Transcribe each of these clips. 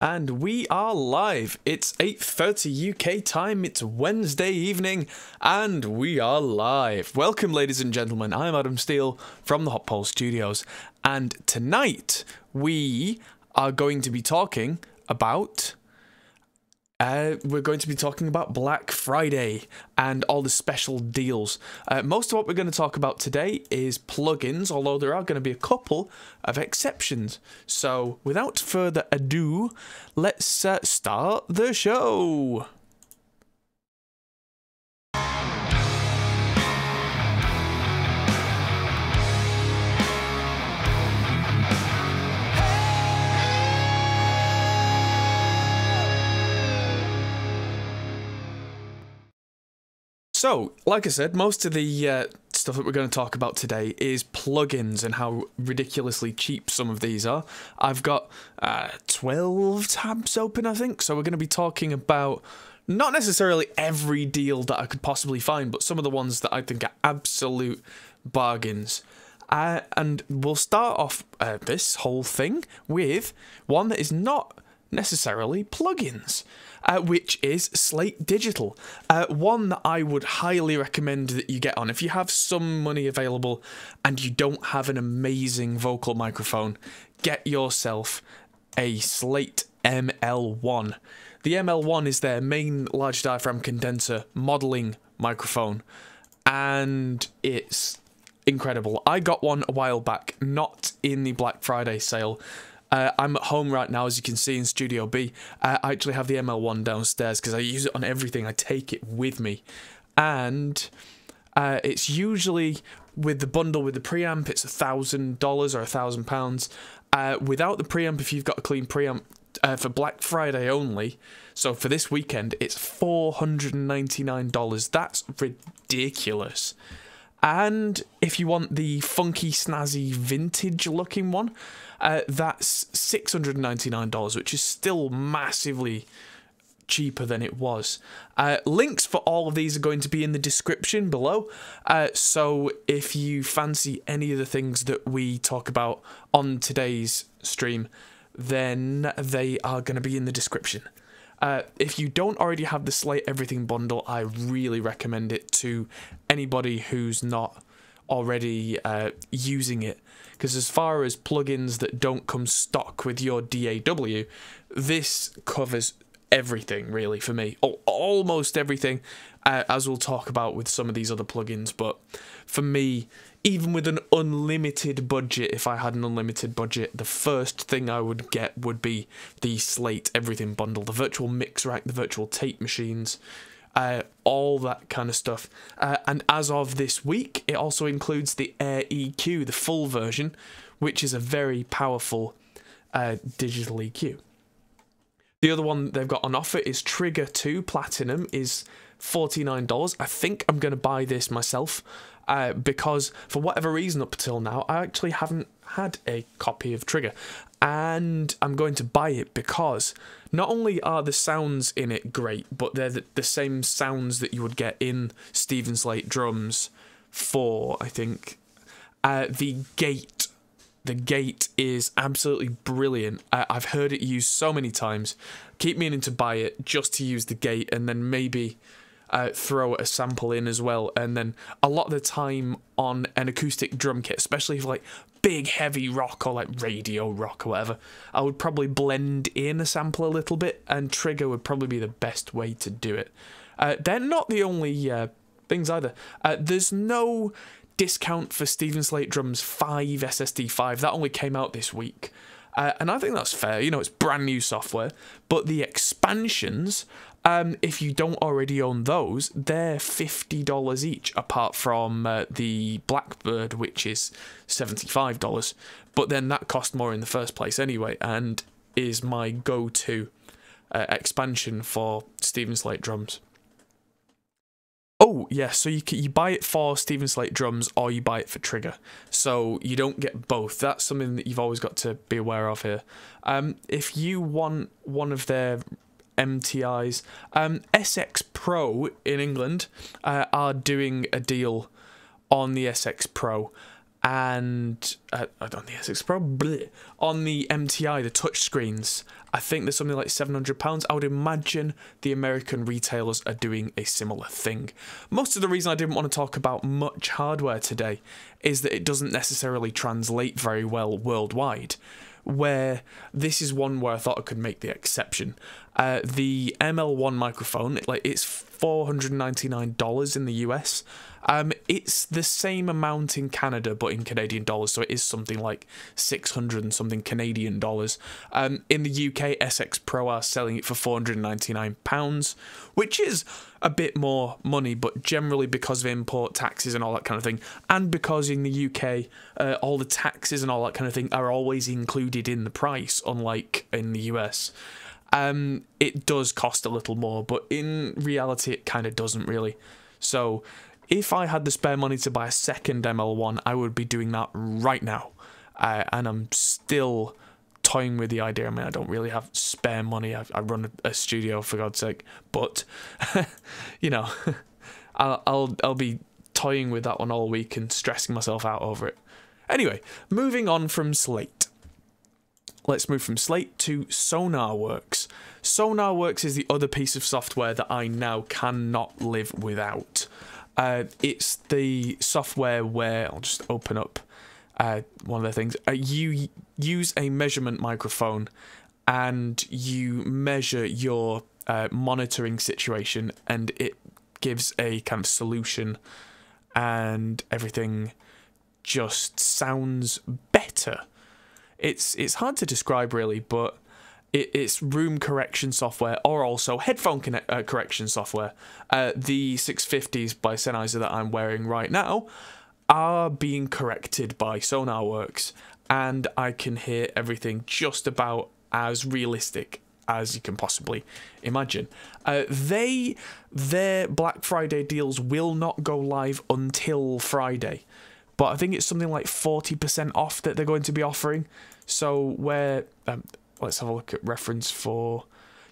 And we are live. It's 8:30 UK time, it's Wednesday evening, and we are live. Welcome, ladies and gentlemen. I'm Adam Steele from the Hot Pole Studios, and tonight we are going to be talking about Black Friday and all the special deals. Most of what we're going to talk about today is plugins, although there are going to be a couple of exceptions. So, without further ado, let's start the show. So, like I said, most of the stuff that we're going to talk about today is plugins and how ridiculously cheap some of these are. I've got 12 tabs open, I think, so we're going to be talking about not necessarily every deal that I could possibly find, but some of the ones that I think are absolute bargains. And we'll start off this whole thing with one that is not necessarily plugins. Which is Slate Digital. One that I would highly recommend that you get on. If you have some money available and you don't have an amazing vocal microphone, get yourself a Slate ML1. The ML1 is their main large diaphragm condenser modeling microphone, and it's incredible. I got one a while back, not in the Black Friday sale. I'm at home right now, as you can see in Studio B. I actually have the ML1 downstairs because I use it on everything. I take it with me. And it's usually, with the bundle with the preamp, it's $1,000 or £1,000. Without the preamp, if you've got a clean preamp, for Black Friday only, so for this weekend, it's $499. That's ridiculous. And if you want the funky, snazzy, vintage-looking one, that's $699, which is still massively cheaper than it was. Links for all of these are going to be in the description below, so if you fancy any of the things that we talk about on today's stream, then they are going to be in the description. If you don't already have the Slate Everything bundle, I really recommend it to anybody who's not already using it, because as far as plugins that don't come stock with your DAW, this covers everything really for me. Almost everything, as we'll talk about with some of these other plugins, but for me, even with an unlimited budget, if I had an unlimited budget, the first thing I would get would be the Slate Everything bundle, the virtual mix rack, the virtual tape machines, all that kind of stuff. And as of this week, it also includes the AirEQ, the full version, which is a very powerful digital EQ. The other one they've got on offer is Trigger 2 Platinum, is $49. I think I'm going to buy this myself, because for whatever reason up until now, I actually haven't had a copy of Trigger. And I'm going to buy it because not only are the sounds in it great, but they're the same sounds that you would get in Steven Slate drums for, I think, the gate. The gate is absolutely brilliant. I've heard it used so many times. Keep meaning to buy it just to use the gate, and then maybe throw a sample in as well. And then a lot of the time on an acoustic drum kit, especially for like big heavy rock or like radio rock or whatever, I would probably blend in a sample a little bit, and Trigger would probably be the best way to do it. They're not the only things either. There's no discount for Steven Slate Drums 5 SSD 5. That only came out this week. And I think that's fair. You know, it's brand new software. But the expansions, if you don't already own those, they're $50 each, apart from the Blackbird, which is $75. But then that cost more in the first place anyway, and is my go-to expansion for Steven Slate drums. Oh, yeah, so you buy it for Steven Slate drums or you buy it for Trigger. So you don't get both. That's something that you've always got to be aware of here. If you want one of their MTIs, SX Pro in England are doing a deal on the SX Pro. and on the SX Pro, on the MTI, the touchscreens, I think there's something like £700. I would imagine the American retailers are doing a similar thing. Most of the reason I didn't want to talk about much hardware today is that it doesn't necessarily translate very well worldwide, where this is one where I thought I could make the exception. The ML1 microphone, it's $499 in the US. It's the same amount in Canada, but in Canadian dollars, so it is something like 600 and something Canadian dollars. In the UK, SX Pro are selling it for £499, which is a bit more money, but generally because of import taxes and all that kind of thing, and because in the UK, all the taxes and all that kind of thing are always included in the price, unlike in the US. It does cost a little more, but in reality, it kind of doesn't really. So if I had the spare money to buy a second ML1, I would be doing that right now. And I'm still toying with the idea. I mean, I don't really have spare money. I run a studio, for God's sake. But, you know, I'll be toying with that one all week and stressing myself out over it. Anyway, moving on from Slate. Let's move from Slate to Sonarworks. Sonarworks is the other piece of software that I now cannot live without. It's the software where, I'll just open up one of the things. You use a measurement microphone and you measure your monitoring situation, and it gives a kind of solution, and everything just sounds better. It's hard to describe really, but it's room correction software, or also headphone correction software. The 650s by Sennheiser that I'm wearing right now are being corrected by Sonarworks, and I can hear everything just about as realistic as you can possibly imagine. Their Black Friday deals will not go live until Friday, but I think it's something like 40% off that they're going to be offering. So where, let's have a look at reference for,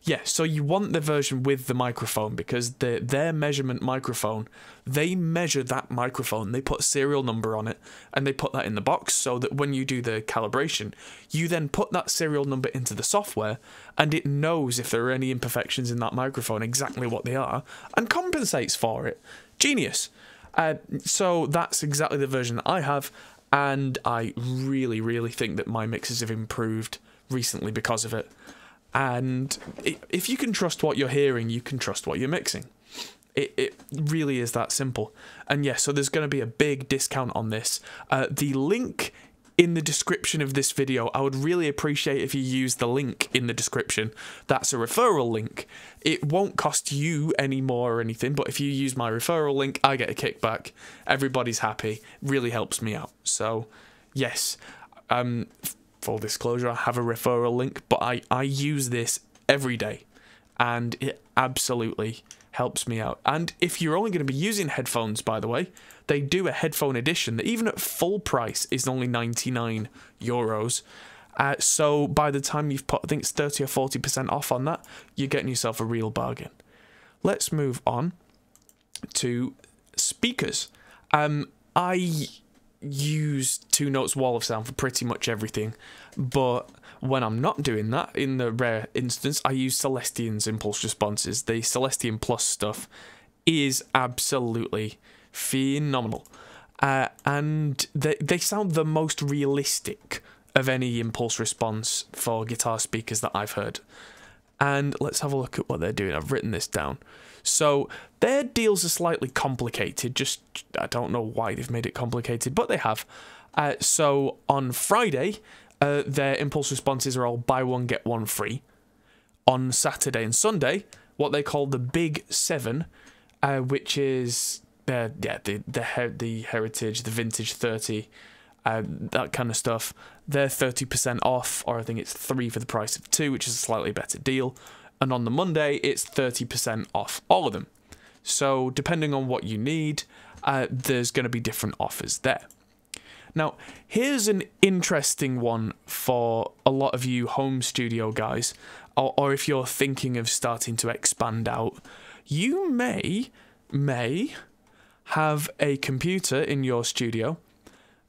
yeah, so you want the version with the microphone, because their measurement microphone, they measure that microphone, they put a serial number on it, and they put that in the box, so that when you do the calibration, you then put that serial number into the software, and it knows if there are any imperfections in that microphone, exactly what they are, and compensates for it. Genius. So that's exactly the version that I have, and I really, really think that my mixes have improved recently because of it. And if you can trust what you're hearing, you can trust what you're mixing. It really is that simple. And yeah, so there's going to be a big discount on this. The link in the description of this video, I would really appreciate if you use the link in the description. That's a referral link. It won't cost you any more or anything, but if you use my referral link, I get a kickback. Everybody's happy. Really helps me out. So yes, full disclosure, I have a referral link, but I use this every day, and it absolutely helps me out. And if you're only going to be using headphones, by the way, they do a headphone edition that even at full price is only €99. So by the time you've put, I think it's 30 or 40% off on that, you're getting yourself a real bargain. Let's move on to speakers. I use 2Notes wall of sound for pretty much everything, but when I'm not doing that, in the rare instance, I use Celestion's impulse responses. The Celestion Plus stuff is absolutely phenomenal, and they sound the most realistic of any impulse response for guitar speakers that I've heard. And let's have a look at what they're doing. I've written this down. So their deals are slightly complicated. Just, I don't know why they've made it complicated, but they have. So on Friday, their impulse responses are all buy one, get one free. On Saturday and Sunday, what they call the Big 7, which is the Heritage, the Vintage 30, that kind of stuff. They're 30% off, or I think it's 3 for the price of 2, which is a slightly better deal. And on the Monday, it's 30% off all of them. So depending on what you need, there's going to be different offers there. Now, here's an interesting one for a lot of you home studio guys, or if you're thinking of starting to expand out. You may have a computer in your studio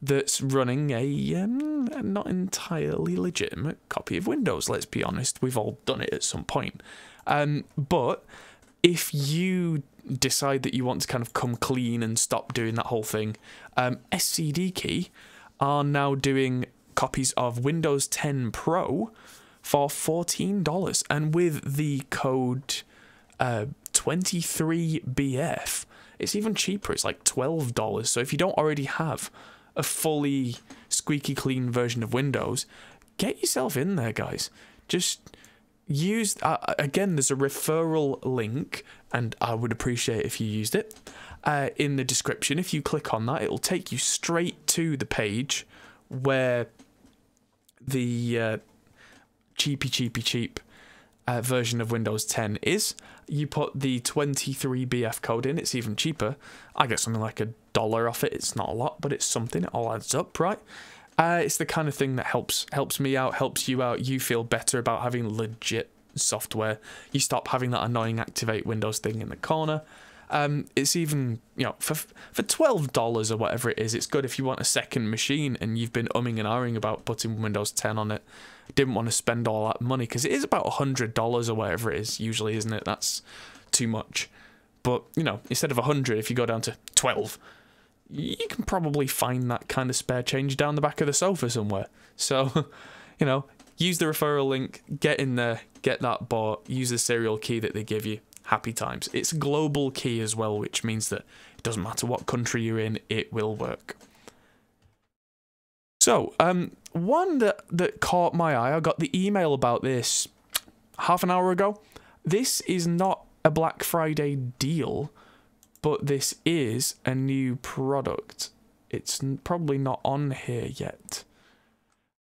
that's running a not entirely legitimate copy of Windows. Let's be honest, we've all done it at some point. But if you decide that you want to kind of come clean and stop doing that whole thing, SCDKey are now doing copies of Windows 10 Pro for $14, and with the code 23BF, it's even cheaper. It's like $12. So if you don't already have a fully squeaky clean version of Windows, get yourself in there, guys. Just use, again, there's a referral link, and I would appreciate if you used it, in the description. If you click on that, it'll take you straight to the page where the cheap version of Windows 10 is. You put the 23BF code in, it's even cheaper. I get something like $1 off it. It's not a lot, but it's something. It all adds up, right? It's the kind of thing that helps me out, helps you out. You feel better about having legit software. You stop having that annoying activate Windows thing in the corner. It's even, you know, for $12 or whatever it is, it's good if you want a second machine and you've been umming and ahhing about putting Windows 10 on it. Didn't want to spend all that money, because it is about $100 or whatever it is usually, isn't it? That's too much. But, you know, instead of 100, if you go down to 12, you can probably find that kind of spare change down the back of the sofa somewhere. So, you know, use the referral link, get in there, get that bought, use the serial key that they give you. Happy times. It's a global key as well, which means that it doesn't matter what country you're in, it will work. So, one that caught my eye, I got the email about this half an hour ago. This is not a Black Friday deal, but this is a new product. It's probably not on here yet.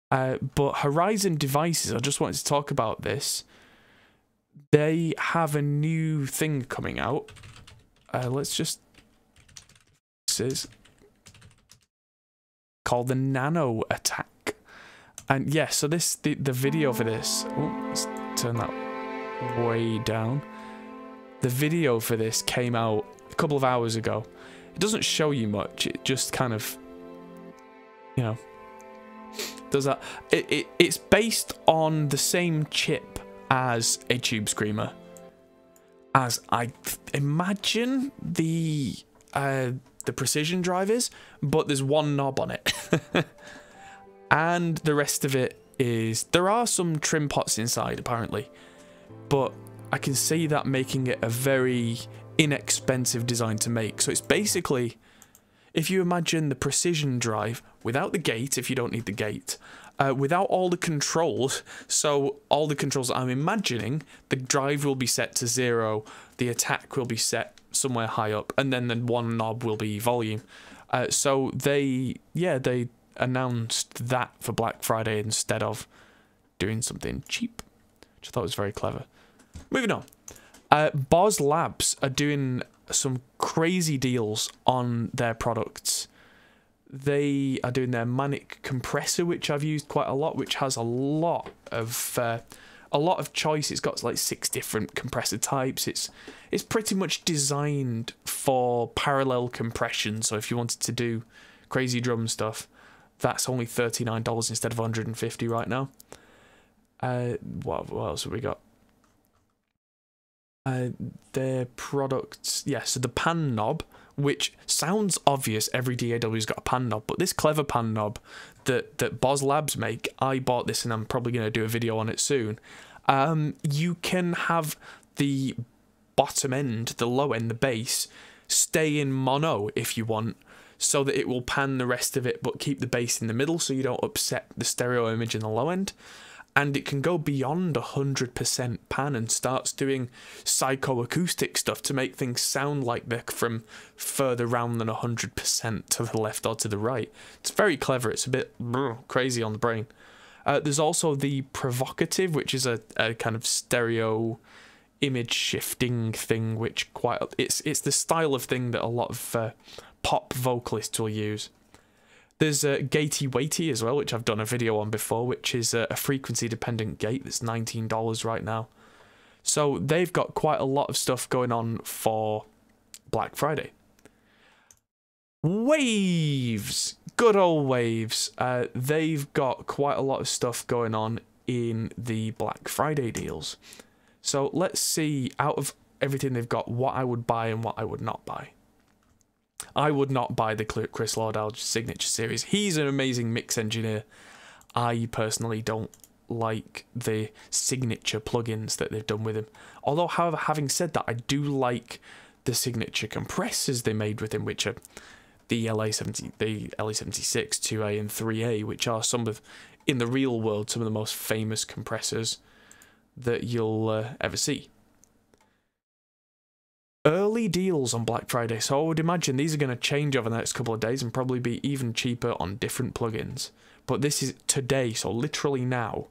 But Horizon Devices, I just wanted to talk about this. They have a new thing coming out. Let's just... This is called the Nano Attack. And yeah, so this the video for this... Oh, let's turn that way down. The video for this came out a couple of hours ago. It doesn't show you much. It just kind of, you know, does that. It's based on the same chip as a Tube Screamer, as I imagine the precision drive is, but there's one knob on it. And the rest of it is, there are some trim pots inside apparently, but I can see that making it a very inexpensive design to make. So it's basically, if you imagine the precision drive without the gate, if you don't need the gate, without all the controls, so all the controls I'm imagining, the drive will be set to 0, the attack will be set somewhere high up, and then the one knob will be volume. So they announced that for Black Friday instead of doing something cheap, which I thought was very clever. Moving on. BOS Labs are doing some crazy deals on their products. They are doing their Manic compressor, which I've used quite a lot, which has a lot of choice. It's got like 6 different compressor types. It's pretty much designed for parallel compression. So if you wanted to do crazy drum stuff, that's only $39 instead of $150 right now. What else have we got? Their products, yeah, so the pan knob, which sounds obvious, every DAW's got a pan knob, but this clever pan knob that BOS Labs make, I bought this and I'm probably going to do a video on it soon. You can have the bottom end, the low end, the bass, stay in mono if you want, so that it will pan the rest of it but keep the bass in the middle so you don't upset the stereo image in the low end. And it can go beyond 100% pan and starts doing psychoacoustic stuff to make things sound like they're from further round than 100% to the left or to the right. It's very clever. It's a bit crazy on the brain. There's also the Provocative, which is a kind of stereo image shifting thing, which it's the style of thing that a lot of pop vocalists will use. There's a Gatey Weighty as well, which I've done a video on before, which is a frequency-dependent gate that's $19 right now. So they've got quite a lot of stuff going on for Black Friday. Waves good old Waves. They've got quite a lot of stuff going on in the Black Friday deals. So let's see, out of everything they've got, what I would buy and what I would not buy. I would not buy the Chris Lordell Signature Series. He's an amazing mix engineer. I personally don't like the signature plugins that they've done with him. Although, however, having said that, I do like the signature compressors they made with him, which are the LA76, 2A and 3A, which are some of, in the real world, some of the most famous compressors that you'll ever see. Early deals on Black Friday, so I would imagine these are going to change over the next couple of days and probably be even cheaper on different plugins. But this is today, so literally now.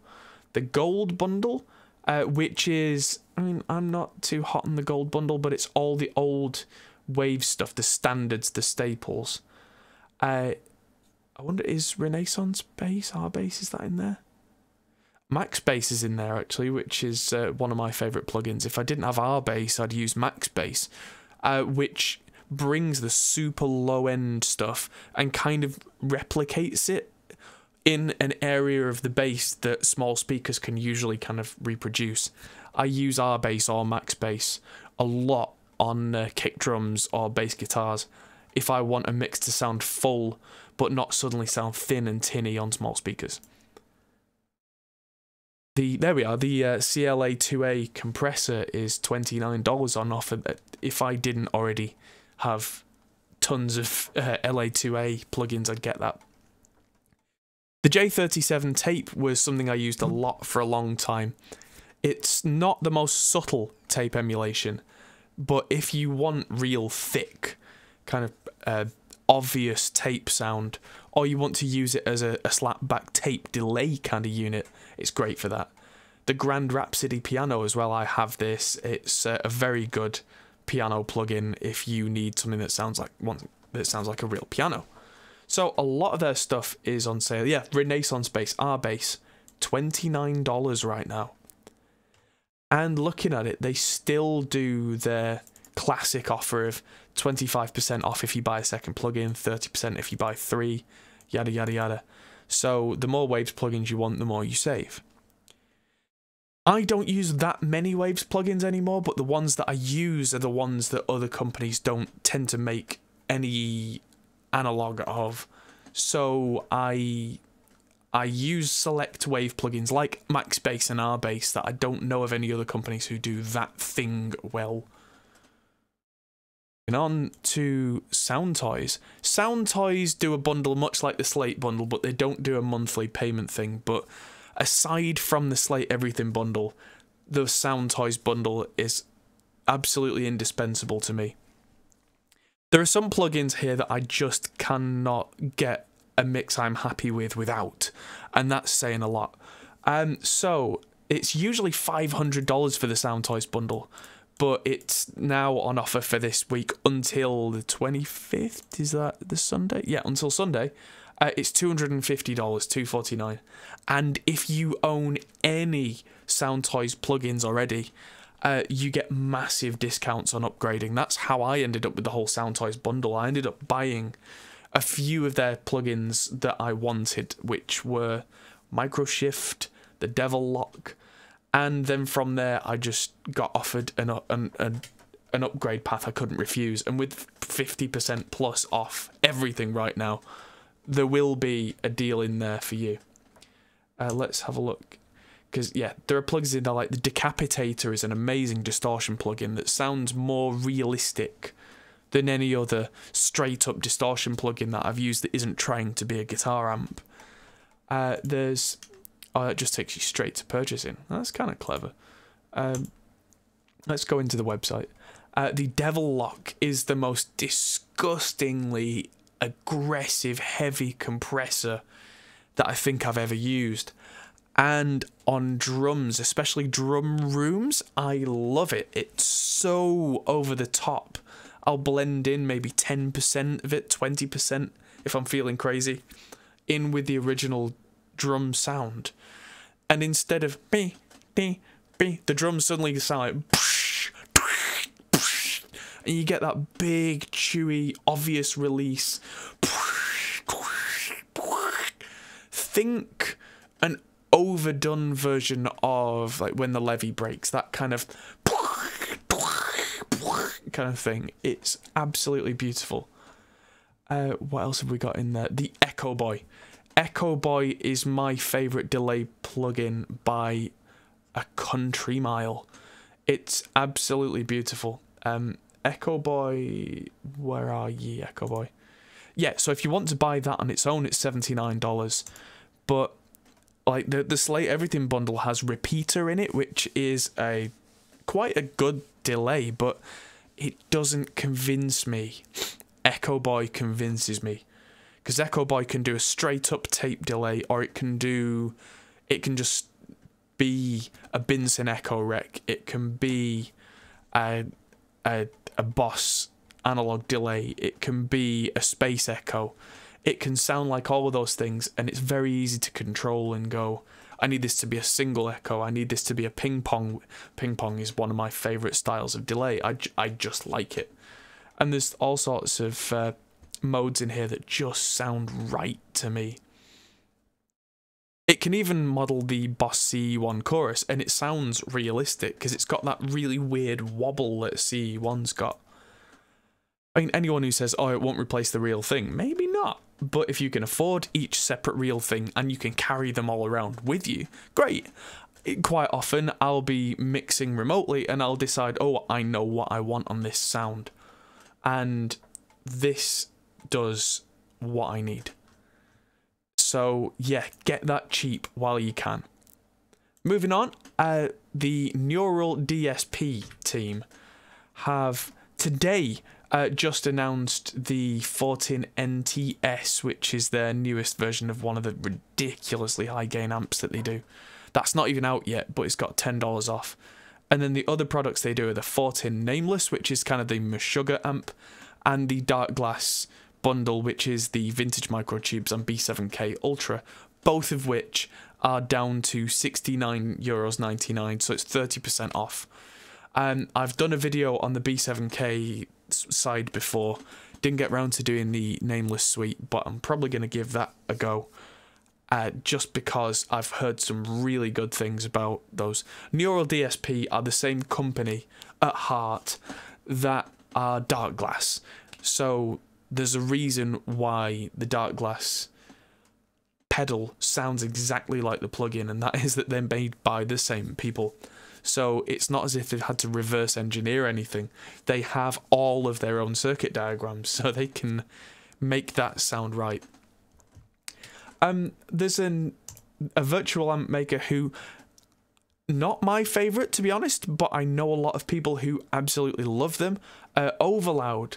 The Gold Bundle, which is, I mean, I'm not too hot on the Gold Bundle, but it's all the old Wave stuff, the standards, the staples. I wonder, is Renaissance Bass, our bass, is that in there? Max Bass is in there actually, which is one of my favourite plugins. If I didn't have our bass, I'd use Max Bass, which brings the super low end stuff and kind of replicates it in an area of the bass that small speakers can usually kind of reproduce. I use our bass or Max Bass a lot on kick drums or bass guitars if I want a mix to sound full but not suddenly sound thin and tinny on small speakers. There we are, the CLA 2A compressor is $29 on offer. If I didn't already have tons of LA 2A plugins, I'd get that. The J37 tape was something I used a lot for a long time. It's not the most subtle tape emulation, but if you want real thick, kind of obvious tape sound, or you want to use it as a slapback tape delay kind of unit, it's great for that. The Grand Rhapsody piano as well, I have this. It's a very good piano plugin if you need something that sounds like a real piano. So a lot of their stuff is on sale. Yeah, Renaissance Bass, our bass, $29 right now. And looking at it, they still do their classic offer of 25% off if you buy a second plugin, 30% if you buy 3, yada yada yada. So the more Waves plugins you want, the more you save. I don't use that many Waves plugins anymore, but the ones that I use are the ones that other companies don't tend to make any analog of. So I use select Wave plugins like Max Bass and R Bass that I don't know of any other companies who do that thing well. And on to SoundToys. SoundToys do a bundle much like the Slate bundle, but they don't do a monthly payment thing. But aside from the Slate Everything bundle, the SoundToys bundle is absolutely indispensable to me. There are some plugins here that I just cannot get a mix I'm happy with without, and that's saying a lot. So it's usually $500 for the SoundToys bundle, but it's now on offer for this week until the 25th. Is that the Sunday? Yeah, until Sunday. It's $250, $249. And if you own any SoundToys plugins already, you get massive discounts on upgrading. That's how I ended up with the whole SoundToys bundle. I ended up buying a few of their plugins that I wanted, which were Microshift, the Devil Lock, and then from there I just got offered an upgrade path I couldn't refuse. And with 50% plus off everything right now, there will be a deal in there for you. Let's have a look. Because, yeah, there are plugins in there, like the Decapitator is an amazing distortion plugin that sounds more realistic than any other straight-up distortion plugin that I've used that isn't trying to be a guitar amp. Oh, that just takes you straight to purchasing. That's kind of clever. Let's go into the website. The Devil Lock is the most disgustingly aggressive, heavy compressor that I think I've ever used. And on drums, especially drum rooms, I love it. It's so over the top. I'll blend in maybe 10% of it, 20% if I'm feeling crazy, in with the original drum sound. And instead of be, the drums suddenly sound like and you get that big, chewy, obvious release. think an overdone version of like when the levee breaks, that kind of thing. It's absolutely beautiful. What else have we got in there? The Echo Boy. Echo Boy is my favourite delay plugin by a country mile. It's absolutely beautiful. Echo Boy, where are ye, Echo Boy? Yeah, so if you want to buy that on its own, it's $79. But like the Slate Everything bundle has Repeater in it, which is quite a good delay, but it doesn't convince me. Echo Boy convinces me, because Echo Boy can do a straight up tape delay, or it can just be a Binson Echo Rec. It can be a Boss analog delay. It can be a space echo. It can sound like all of those things, and it's very easy to control and go, I need this to be a single echo. I need this to be a ping pong. Ping pong is one of my favourite styles of delay. I just like it. And there's all sorts of modes in here that just sound right to me. It can even model the Boss CE1 chorus, and it sounds realistic because it's got that really weird wobble that CE1's got. I mean, anyone who says, oh, it won't replace the real thing, maybe not. But if you can afford each separate real thing and you can carry them all around with you, great. Quite often, I'll be mixing remotely and I'll decide, oh, I know what I want on this sound. And this does what I need. So, yeah, get that cheap while you can. Moving on, the knurled DSP team have today just announced the 14NTS, which is their newest version of one of the ridiculously high gain amps that they do. That's not even out yet, but it's got $10 off. And then the other products they do are the 14 Nameless, which is kind of the Meshuggah amp, and the Dark Glass bundle, which is the vintage microtubes and B7K Ultra, both of which are down to €69.99, so it's 30% off. I've done a video on the B7K side before, didn't get round to doing the Nameless suite, but I'm probably going to give that a go, just because I've heard some really good things about those. Knurled DSP are the same company at heart that are Dark Glass, so there's a reason why the Dark Glass pedal sounds exactly like the plugin, and that is that they're made by the same people. So it's not as if they've had to reverse engineer anything. They have all of their own circuit diagrams, so they can make that sound right. There's a virtual amp maker who, not my favourite to be honest, but I know a lot of people who absolutely love them. Overloud.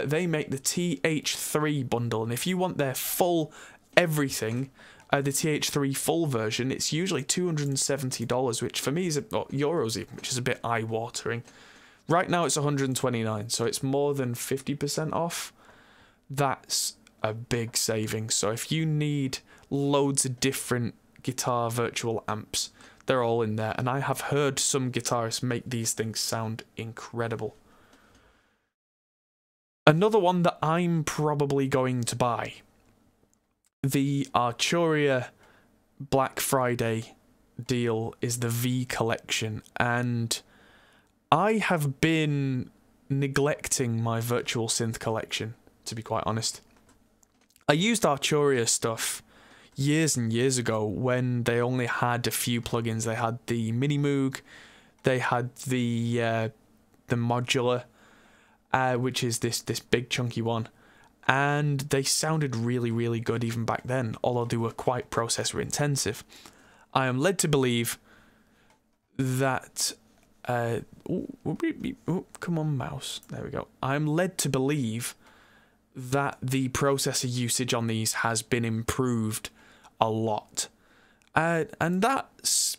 They make the TH3 bundle, and if you want their full everything, the TH3 full version, it's usually $270, which for me is euros even, which is a bit eye-watering. Right now it's $129, so it's more than 50% off. That's a big saving. So if you need loads of different guitar virtual amps, they're all in there, and I have heard some guitarists make these things sound incredible. Another one that I'm probably going to buy, the Arturia Black Friday deal, is the V Collection, and I have been neglecting my virtual synth collection, to be quite honest. I used Arturia stuff years and years ago when they only had a few plugins. They had the Mini Moog, they had the Modular, which is this big chunky one, and they sounded really, really good even back then, although they were quite processor intensive. I am led to believe that come on mouse, there we go. I'm led to believe that the processor usage on these has been improved a lot, and that's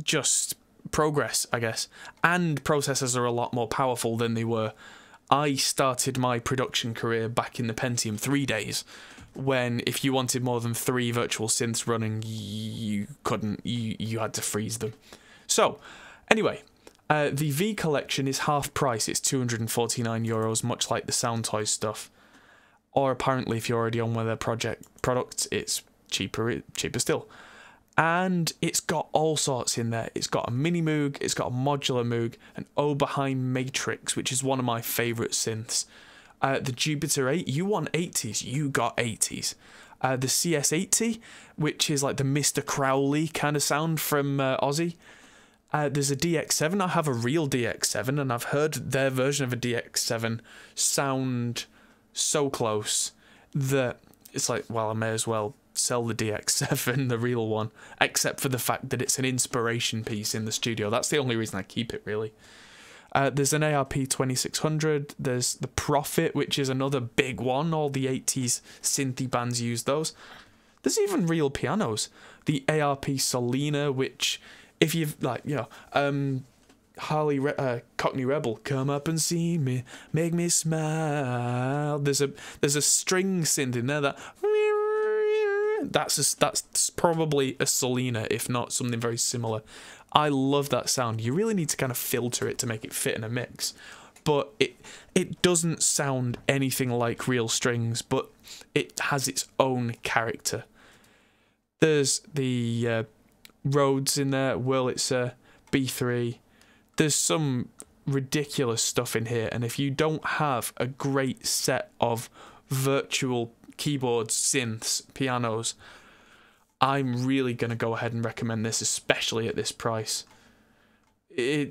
just progress, I guess, and processors are a lot more powerful than they were. I started my production career back in the Pentium 3 days, when if you wanted more than 3 virtual synths running, you couldn't, you had to freeze them. So, anyway, the V Collection is half price, it's €249, much like the SoundToys stuff. Or apparently, if you're already on one of their products, it's cheaper still. And it's got all sorts in there. It's got a mini Moog, it's got a modular Moog, an Oberheim Matrix, which is one of my favourite synths. The Jupiter 8, you want 80s, you got 80s. The CS80, which is like the Mr. Crowley kind of sound from Aussie. There's a DX7, I have a real DX7, and I've heard their version of a DX7 sound so close that it's like, well, I may as well sell the DX7, the real one, except for the fact that it's an inspiration piece in the studio. That's the only reason I keep it, really. There's an ARP 2600, there's the Prophet, which is another big one. All the 80s synthy bands use those. There's even real pianos. The ARP Selena, which, if you've, like, you know, Cockney Rebel, come up and see me, make me smile. There's a string synth in there that's probably a Selena, if not something very similar. I love that sound. You really need to kind of filter it to make it fit in a mix, but it doesn't sound anything like real strings, but it has its own character. There's the Rhodes in there, Wurlitzer, B3. There's some ridiculous stuff in here, and if you don't have a great set of virtual keyboards, synths, pianos, I'm really going to go ahead and recommend this, especially at this price.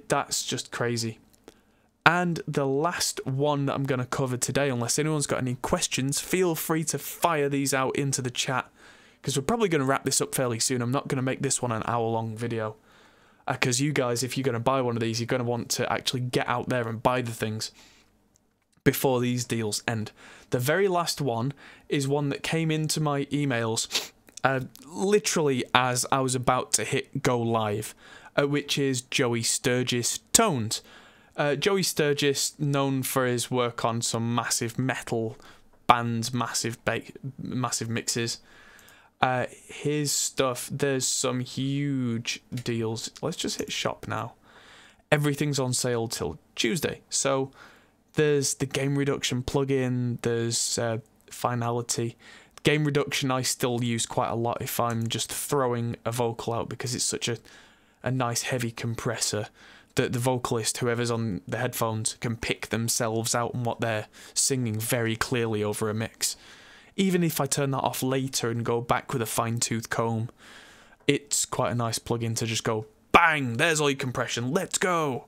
That's just crazy. And the last one that I'm going to cover today, unless anyone's got any questions, feel free to fire these out into the chat, because we're probably going to wrap this up fairly soon. I'm not going to make this one an hour-long video, because you guys, if you're going to buy one of these, you're going to want to actually get out there and buy the things before these deals end. The very last one is one that came into my emails literally as I was about to hit go live, which is Joey Sturgis Tones. Joey Sturgis, known for his work on some massive metal bands, massive mixes. His stuff, there's some huge deals. Let's just hit shop now. Everything's on sale till Tuesday. So there's the gain reduction plugin, there's Finality. Gain reduction I still use quite a lot if I'm just throwing a vocal out, because it's such a nice heavy compressor that the vocalist, whoever's on the headphones, can pick themselves out and what they're singing very clearly over a mix. Even if I turn that off later and go back with a fine-tooth comb, it's quite a nice plugin to just go, bang, there's all your compression, let's go!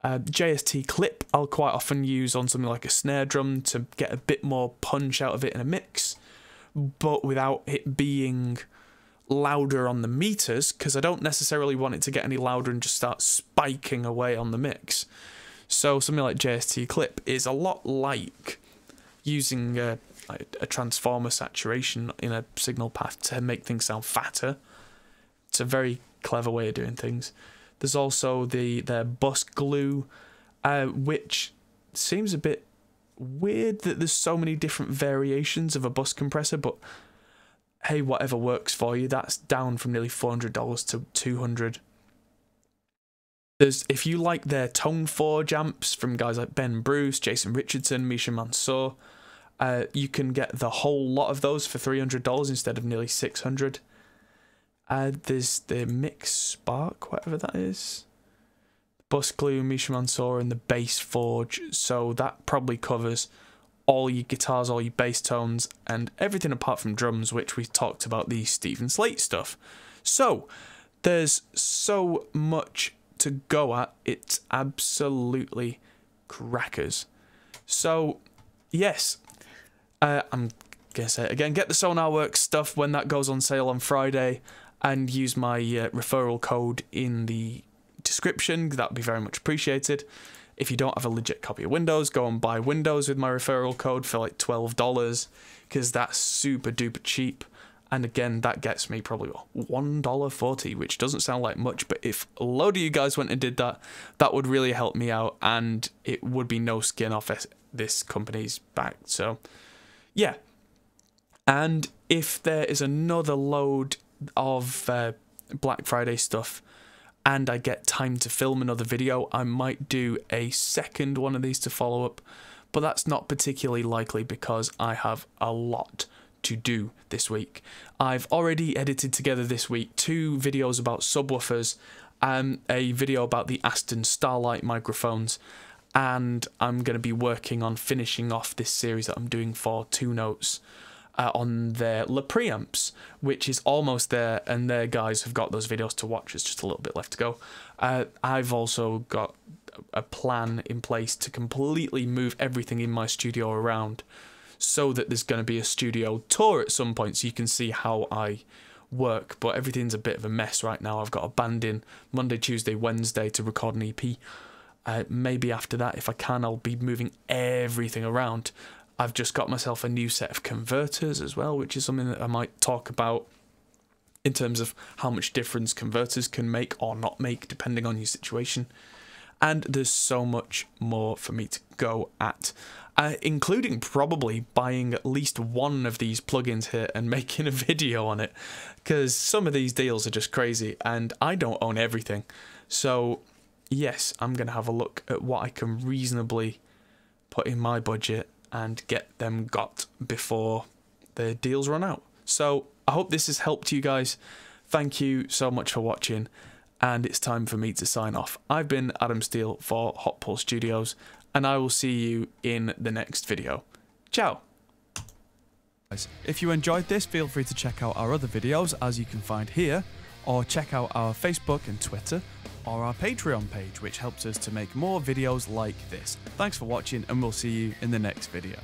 JST clip I'll quite often use on something like a snare drum to get a bit more punch out of it in a mix, but without it being louder on the meters, because I don't necessarily want it to get any louder and just start spiking away on the mix. So something like JST clip is a lot like using a transformer saturation in a signal path to make things sound fatter. It's a very clever way of doing things. There's also their bus glue, which seems a bit weird that there's so many different variations of a bus compressor, but hey, whatever works for you. That's down from nearly $400 to $200. If you like their Tone Forge amps from guys like Ben Bruce, Jason Richardson, Misha Mansour, you can get the whole lot of those for $300 instead of nearly $600. There's the Mix Spark, whatever that is. Bus glue, Misha Mansour, and the Bass Forge. So that probably covers all your guitars, all your bass tones, and everything apart from drums, which we talked about the Stephen Slate stuff. So there's so much to go at. It's absolutely crackers. So yes, I'm gonna say it again. Get the Sonarworks stuff when that goes on sale on Friday, and use my referral code in the description. That'd be very much appreciated. If you don't have a legit copy of Windows, go and buy Windows with my referral code for like $12, because that's super duper cheap. And again, that gets me probably $1.40, which doesn't sound like much, but if a load of you guys went and did that, that would really help me out, and it would be no skin off this company's back. So yeah. And if there is another load of Black Friday stuff and I get time to film another video, I might do a second one of these to follow up, but that's not particularly likely because I have a lot to do this week. I've already edited together this week 2 videos about subwoofers, a video about the Aston Starlight microphones, and I'm going to be working on finishing off this series that I'm doing for 2 Notes on their Le preamps, which is almost there, and their guys have got those videos to watch. It's just a little bit left to go. I've also got a plan in place to completely move everything in my studio around, so that there's going to be a studio tour at some point so you can see how I work. But everything's a bit of a mess right now. I've got a band in Monday, Tuesday, Wednesday to record an EP. Maybe after that, if I can, I'll be moving everything around. I've just got myself a new set of converters as well, which is something that I might talk about in terms of how much difference converters can make or not make depending on your situation. And there's so much more for me to go at, including probably buying at least one of these plugins here and making a video on it, because some of these deals are just crazy and I don't own everything. So yes, I'm going to have a look at what I can reasonably put in my budget and get them got before the deals run out. So I hope this has helped you guys. Thank you so much for watching, and it's time for me to sign off. I've been Adam Steele for Hot Pulse Studios, and I will see you in the next video. Ciao! If you enjoyed this, feel free to check out our other videos, as you can find here, or check out our Facebook and Twitter, or our Patreon page, which helps us to make more videos like this. Thanks for watching, and we'll see you in the next video.